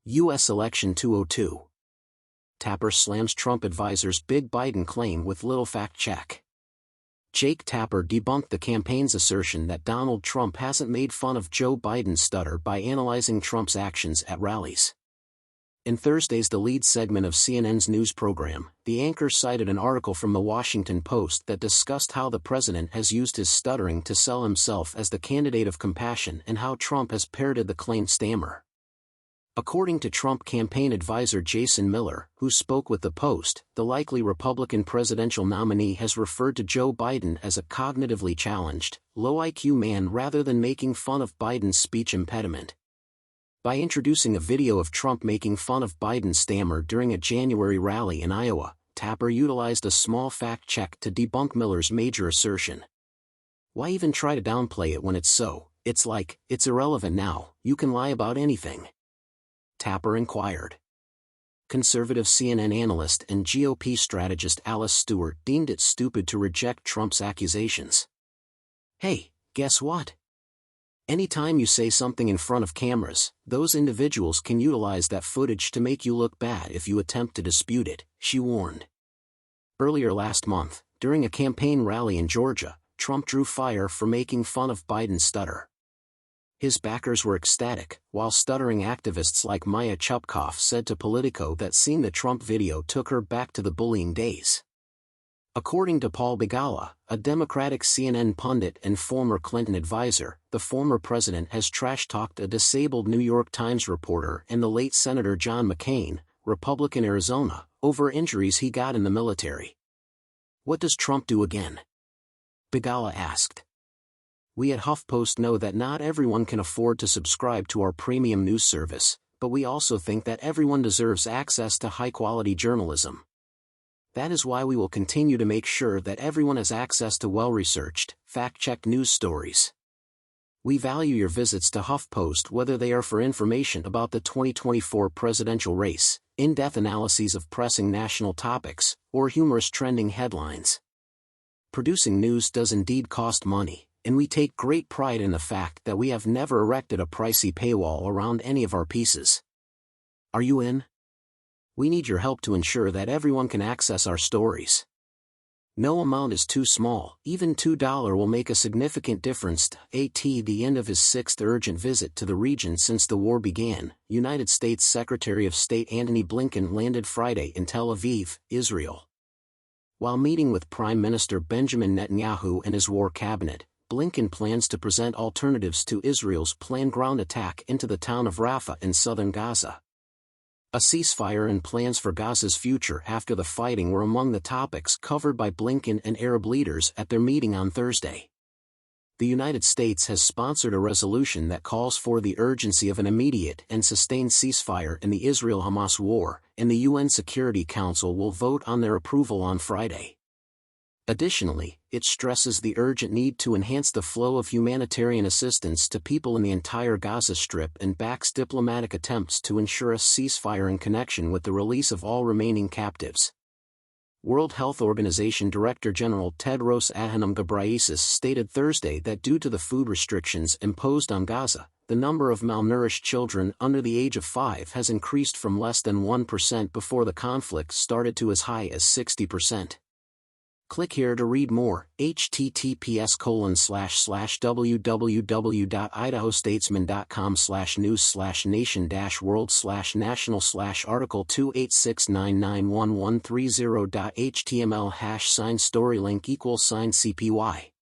U.S. Election 202. Tapper slams Trump advisor's big Biden claim with little fact check. Jake Tapper debunked the campaign's assertion that Donald Trump hasn't made fun of Joe Biden's stutter by analyzing Trump's actions at rallies. In Thursday's The Lead segment of CNN's news program, the anchor cited an article from The Washington Post that discussed how the president has used his stuttering to sell himself as the candidate of compassion and how Trump has parroted the claimed stammer. According to Trump campaign advisor Jason Miller, who spoke with the Post, the likely Republican presidential nominee has referred to Joe Biden as a cognitively challenged, low-IQ man rather than making fun of Biden's speech impediment. By introducing a video of Trump making fun of Biden's stammer during a January rally in Iowa, Tapper utilized a small fact check to debunk Miller's major assertion. Why even try to downplay it when it's so? It's like, it's irrelevant now, you can lie about anything. Tapper inquired. Conservative CNN analyst and GOP strategist Alice Stewart deemed it stupid to reject Trump's accusations. Hey, guess what? Anytime you say something in front of cameras, those individuals can utilize that footage to make you look bad if you attempt to dispute it, she warned. Earlier last month, during a campaign rally in Georgia, Trump drew fire for making fun of Biden's stutter. His backers were ecstatic, while stuttering activists like Maya Chupkoff said to Politico that seeing the Trump video took her back to the bullying days. According to Paul Begala, a Democratic CNN pundit and former Clinton advisor, the former president has trash-talked a disabled New York Times reporter and the late Senator John McCain, Republican Arizona, over injuries he got in the military. What does Trump do again? Begala asked. We at HuffPost know that not everyone can afford to subscribe to our premium news service, but we also think that everyone deserves access to high-quality journalism. That is why we will continue to make sure that everyone has access to well-researched, fact-checked news stories. We value your visits to HuffPost whether they are for information about the 2024 presidential race, in-depth analyses of pressing national topics, or humorous trending headlines. Producing news does indeed cost money, and we take great pride in the fact that we have never erected a pricey paywall around any of our pieces. Are you in? We need your help to ensure that everyone can access our stories. No amount is too small, even $2 will make a significant difference. At the end of his sixth urgent visit to the region since the war began, United States Secretary of State Antony Blinken landed Friday in Tel Aviv, Israel. While meeting with Prime Minister Benjamin Netanyahu and his war cabinet, Blinken plans to present alternatives to Israel's planned ground attack into the town of Rafah in southern Gaza. A ceasefire and plans for Gaza's future after the fighting were among the topics covered by Blinken and Arab leaders at their meeting on Thursday. The United States has sponsored a resolution that calls for the urgency of an immediate and sustained ceasefire in the Israel-Hamas war, and the UN Security Council will vote on their approval on Friday. Additionally, it stresses the urgent need to enhance the flow of humanitarian assistance to people in the entire Gaza Strip and backs diplomatic attempts to ensure a ceasefire in connection with the release of all remaining captives. World Health Organization Director General Tedros Adhanom Ghebreyesus stated Thursday that due to the food restrictions imposed on Gaza, the number of malnourished children under the age of 5 has increased from less than 1% before the conflict started to as high as 60%. Click here to read more. https://www.idahostatesman.com/news/nation-world/national/article 286991130.html #sign story link =CPY